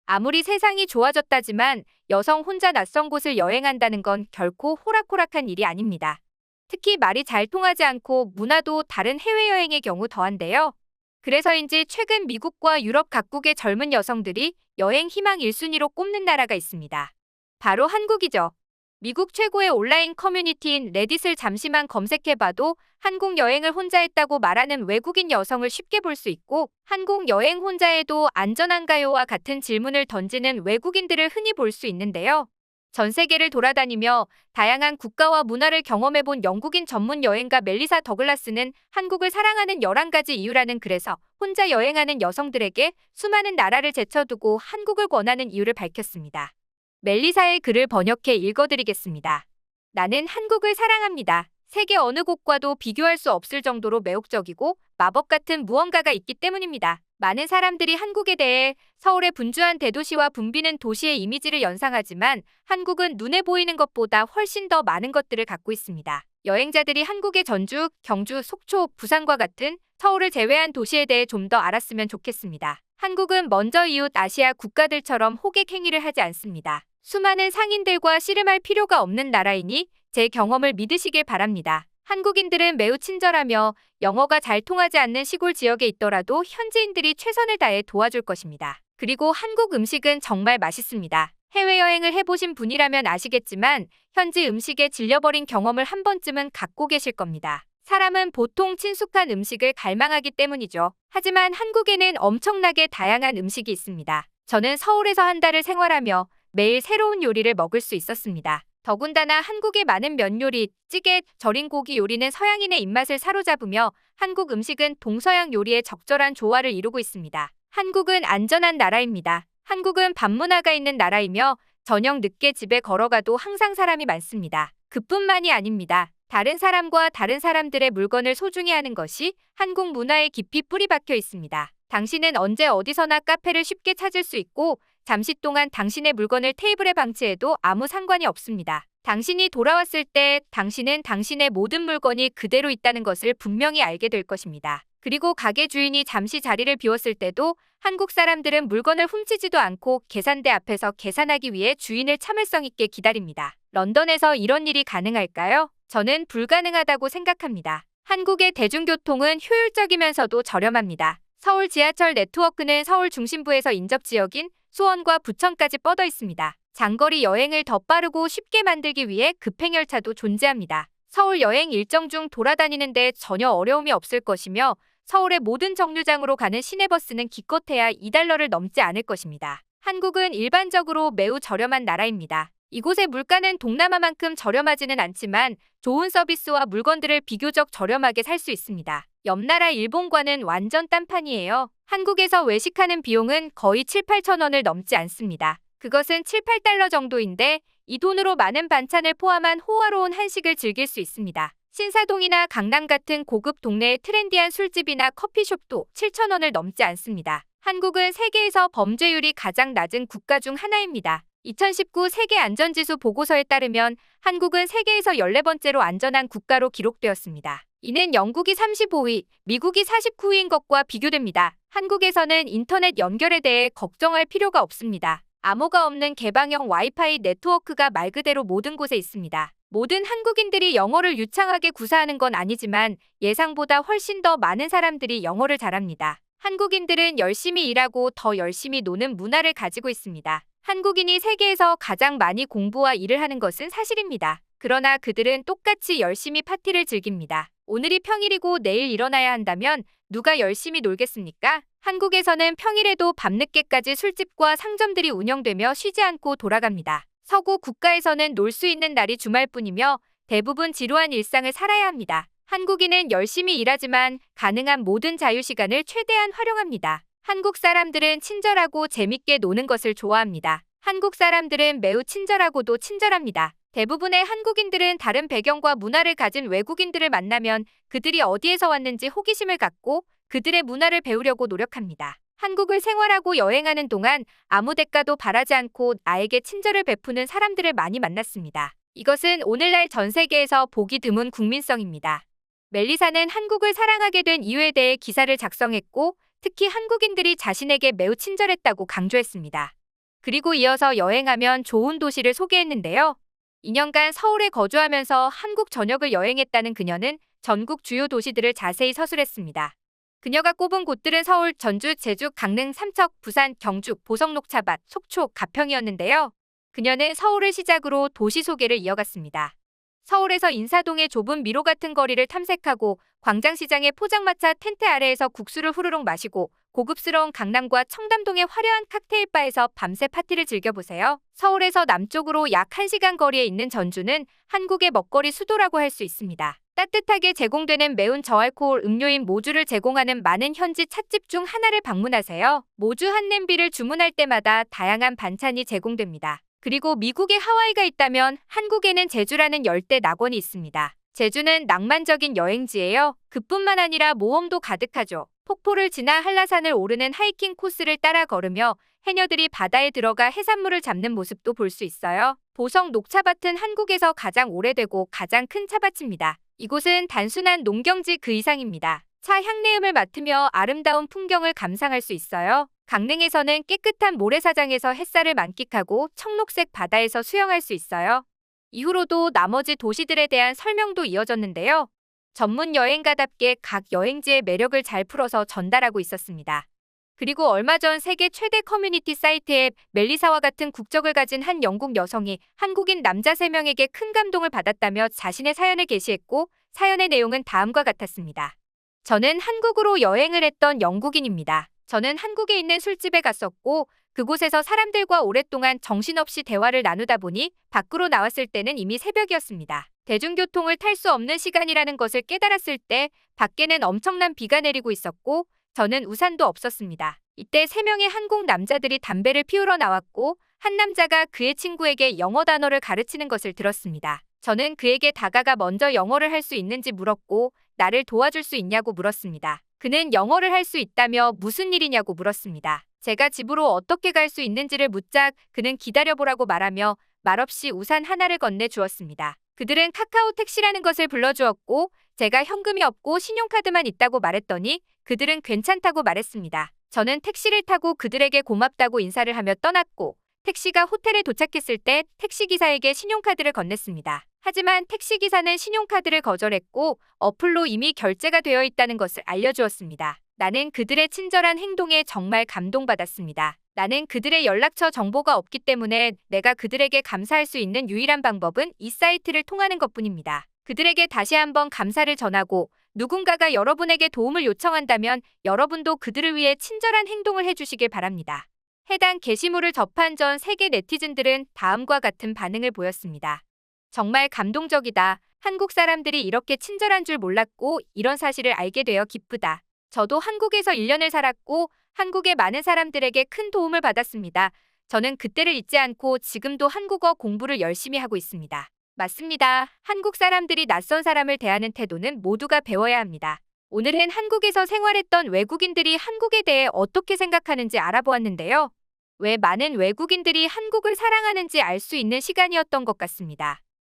아무리 세상이 좋아졌다지만 여성 혼자 낯선 곳을 여행한다는 건 결코 호락호락한 일이 아닙니다. 특히 말이 잘 통하지 않고 문화도 다른 해외여행의 경우 더한데요. 그래서인지 최근 미국과 유럽 각국의 젊은 여성들이 여행 희망 1순위로 꼽는 나라가 있습니다. 바로 한국이죠. 미국 최고의 온라인 커뮤니티인 레딧을 잠시만 검색해봐도 한국 여행을 혼자 했다고 말하는 외국인 여성을 쉽게 볼 수 있고, 한국 여행 혼자 해도 안전한가요와 같은 질문을 던지는 외국인들을 흔히 볼 수 있는데요. 전 세계를 돌아다니며 다양한 국가와 문화를 경험해본 영국인 전문 여행가 멜리사 더글라스는 한국을 사랑하는 11가지 이유라는 글에서 혼자 여행하는 여성들에게 수많은 나라를 제쳐두고 한국을 권하는 이유를 밝혔습니다. 멜리사의 글을 번역해 읽어드리겠습니다. 나는 한국을 사랑합니다. 세계 어느 곳과도 비교할 수 없을 정도로 매혹적이고 마법 같은 무언가가 있기 때문입니다. 많은 사람들이 한국에 대해 서울의 분주한 대도시와 붐비는 도시의 이미지를 연상하지만 한국은 눈에 보이는 것보다 훨씬 더 많은 것들을 갖고 있습니다. 여행자들이 한국의 전주, 경주, 속초, 부산과 같은 서울을 제외한 도시에 대해 좀 더 알았으면 좋겠습니다. 한국은 먼저 이웃 아시아 국가들처럼 호객 행위를 하지 않습니다. 수많은 상인들과 씨름할 필요가 없는 나라이니 제 경험을 믿으시길 바랍니다. 한국인들은 매우 친절하며 영어가 잘 통하지 않는 시골 지역에 있더라도 현지인들이 최선을 다해 도와줄 것입니다. 그리고 한국 음식은 정말 맛있습니다. 해외여행을 해보신 분이라면 아시겠지만 현지 음식에 질려버린 경험을 한 번쯤은 갖고 계실 겁니다. 사람은 보통 친숙한 음식을 갈망하기 때문이죠. 하지만 한국에는 엄청나게 다양한 음식이 있습니다. 저는 서울에서 한 달을 생활하며 매일 새로운 요리를 먹을 수 있었습니다. 더군다나 한국의 많은 면 요리, 찌개, 절인 고기 요리는 서양인의 입맛을 사로잡으며 한국 음식은 동서양 요리의 적절한 조화를 이루고 있습니다. 한국은 안전한 나라입니다. 한국은 밤문화가 있는 나라이며 저녁 늦게 집에 걸어가도 항상 사람이 많습니다. 그뿐만이 아닙니다. 다른 사람과 다른 사람들의 물건을 소중히 하는 것이 한국 문화에 깊이 뿌리 박혀 있습니다. 당신은 언제 어디서나 카페를 쉽게 찾을 수 있고 잠시 동안 당신의 물건을 테이블에 방치해도 아무 상관이 없습니다. 당신이 돌아왔을 때 당신은 당신의 모든 물건이 그대로 있다는 것을 분명히 알게 될 것입니다. 그리고 가게 주인이 잠시 자리를 비웠을 때도 한국 사람들은 물건을 훔치지도 않고 계산대 앞에서 계산하기 위해 주인을 참을성 있게 기다립니다. 런던에서 이런 일이 가능할까요? 저는 불가능하다고 생각합니다. 한국의 대중교통은 효율적이면서도 저렴합니다. 서울 지하철 네트워크는 서울 중심부에서 인접 지역인 수원과 부천까지 뻗어 있습니다. 장거리 여행을 더 빠르고 쉽게 만들기 위해 급행열차도 존재합니다. 서울 여행 일정 중 돌아다니는데 전혀 어려움이 없을 것이며 서울의 모든 정류장으로 가는 시내버스는 기껏해야 2달러를 넘지 않을 것입니다. 한국은 일반적으로 매우 저렴한 나라입니다. 이곳의 물가는 동남아만큼 저렴하지는 않지만 좋은 서비스와 물건들을 비교적 저렴하게 살 수 있습니다. 옆 나라 일본과는 완전 딴판이에요. 한국에서 외식하는 비용은 거의 7, 8천 원을 넘지 않습니다. 그것은 7, 8달러 정도인데 이 돈으로 많은 반찬을 포함한 호화로운 한식을 즐길 수 있습니다. 신사동이나 강남 같은 고급 동네의 트렌디한 술집이나 커피숍도 7천 원을 넘지 않습니다. 한국은 세계에서 범죄율이 가장 낮은 국가 중 하나입니다. 2019 세계안전지수 보고서에 따르면 한국은 세계에서 14번째로 안전한 국가로 기록되었습니다. 이는 영국이 35위, 미국이 49위인 것과 비교됩니다. 한국에서는 인터넷 연결에 대해 걱정할 필요가 없습니다. 암호가 없는 개방형 와이파이 네트워크가 말 그대로 모든 곳에 있습니다. 모든 한국인들이 영어를 유창하게 구사하는 건 아니지만 예상보다 훨씬 더 많은 사람들이 영어를 잘합니다. 한국인들은 열심히 일하고 더 열심히 노는 문화를 가지고 있습니다. 한국인이 세계에서 가장 많이 공부와 일을 하는 것은 사실입니다. 그러나 그들은 똑같이 열심히 파티를 즐깁니다. 오늘이 평일이고 내일 일어나야 한다면 누가 열심히 놀겠습니까? 한국에서는 평일에도 밤늦게까지 술집과 상점들이 운영되며 쉬지 않고 돌아갑니다. 서구 국가에서는 놀 수 있는 날이 주말뿐이며 대부분 지루한 일상을 살아야 합니다. 한국인은 열심히 일하지만 가능한 모든 자유시간을 최대한 활용합니다. 한국 사람들은 친절하고 재밌게 노는 것을 좋아합니다. 한국 사람들은 매우 친절하고도 친절합니다. 대부분의 한국인들은 다른 배경과 문화를 가진 외국인들을 만나면 그들이 어디에서 왔는지 호기심을 갖고 그들의 문화를 배우려고 노력합니다. 한국을 생활하고 여행하는 동안 아무 대가도 바라지 않고 나에게 친절을 베푸는 사람들을 많이 만났습니다. 이것은 오늘날 전 세계에서 보기 드문 국민성입니다. 멜리사는 한국을 사랑하게 된 이유에 대해 기사를 작성했고 특히 한국인들이 자신에게 매우 친절했다고 강조했습니다. 그리고 이어서 여행하면 좋은 도시를 소개했는데요. 2년간 서울에 거주하면서 한국 전역을 여행했다는 그녀는 전국 주요 도시들을 자세히 서술했습니다. 그녀가 꼽은 곳들은 서울, 전주, 제주, 강릉, 삼척, 부산, 경주, 보성, 녹차밭, 속초, 가평이었는데요. 그녀는 서울을 시작으로 도시 소개를 이어갔습니다. 서울에서 인사동의 좁은 미로 같은 거리를 탐색하고 광장시장의 포장마차 텐트 아래에서 국수를 후루룩 마시고 고급스러운 강남과 청담동의 화려한 칵테일바에서 밤새 파티를 즐겨보세요. 서울에서 남쪽으로 약 1시간 거리에 있는 전주는 한국의 먹거리 수도라고 할 수 있습니다. 따뜻하게 제공되는 매운 저알코올 음료인 모주를 제공하는 많은 현지 찻집 중 하나를 방문하세요. 모주 한 냄비를 주문할 때마다 다양한 반찬이 제공됩니다. 그리고 미국에 하와이가 있다면 한국에는 제주라는 열대 낙원이 있습니다. 제주는 낭만적인 여행지예요. 그뿐만 아니라 모험도 가득하죠. 폭포를 지나 한라산을 오르는 하이킹 코스를 따라 걸으며 해녀들이 바다에 들어가 해산물을 잡는 모습도 볼 수 있어요. 보성 녹차밭은 한국에서 가장 오래되고 가장 큰 차밭입니다. 이곳은 단순한 농경지 그 이상입니다. 차 향내음을 맡으며 아름다운 풍경을 감상할 수 있어요. 강릉에서는 깨끗한 모래사장에서 햇살을 만끽하고 청록색 바다에서 수영할 수 있어요. 이후로도 나머지 도시들에 대한 설명도 이어졌는데요. 전문 여행가답게 각 여행지의 매력을 잘 풀어서 전달하고 있었습니다. 그리고 얼마 전 세계 최대 커뮤니티 사이트 앱 멜리사와 같은 국적을 가진 한 영국 여성이 한국인 남자 3명에게 큰 감동을 받았다며 자신의 사연을 게시했고 사연의 내용은 다음과 같았습니다. 저는 한국으로 여행을 했던 영국인입니다. 저는 한국에 있는 술집에 갔었고 그곳에서 사람들과 오랫동안 정신없이 대화를 나누다 보니 밖으로 나왔을 때는 이미 새벽이었습니다. 대중교통을 탈 수 없는 시간이라는 것을 깨달았을 때 밖에는 엄청난 비가 내리고 있었고 저는 우산도 없었습니다. 이때 3명의 한국 남자들이 담배를 피우러 나왔고 한 남자가 그의 친구에게 영어 단어를 가르치는 것을 들었습니다. 저는 그에게 다가가 먼저 영어를 할 수 있는지 물었고 나를 도와줄 수 있냐고 물었습니다. 그는 영어를 할 수 있다며 무슨 일이냐고 물었습니다. 제가 집으로 어떻게 갈 수 있는지를 묻자 그는 기다려보라고 말하며 말없이 우산 하나를 건네 주었습니다. 그들은 카카오 택시라는 것을 불러주었고 제가 현금이 없고 신용카드만 있다고 말했더니 그들은 괜찮다고 말했습니다. 저는 택시를 타고 그들에게 고맙다고 인사를 하며 떠났고 택시가 호텔에 도착했을 때 택시기사에게 신용카드를 건넸습니다. 하지만 택시기사는 신용카드를 거절했고 어플로 이미 결제가 되어 있다는 것을 알려주었습니다. 나는 그들의 친절한 행동에 정말 감동받았습니다. 나는 그들의 연락처 정보가 없기 때문에 내가 그들에게 감사할 수 있는 유일한 방법은 이 사이트를 통하는 것뿐입니다. 그들에게 다시 한번 감사를 전하고 누군가가 여러분에게 도움을 요청한다면 여러분도 그들을 위해 친절한 행동을 해주시길 바랍니다. 해당 게시물을 접한 전 세계 네티즌들은 다음과 같은 반응을 보였습니다. 정말 감동적이다. 한국 사람들이 이렇게 친절한 줄 몰랐고 이런 사실을 알게 되어 기쁘다. 저도 한국에서 1년을 살았고 한국의 많은 사람들에게 큰 도움을 받았습니다. 저는 그때를 잊지 않고 지금도 한국어 공부를 열심히 하고 있습니다. 맞습니다. 한국 사람들이 낯선 사람을 대하는 태도는 모두가 배워야 합니다. 오늘은 한국에서 생활했던 외국인들이 한국에 대해 어떻게 생각하는지 알아보았는데요. 왜 많은 외국인들이 한국을 사랑하는지 알 수 있는 시간이었던 것 같습니다.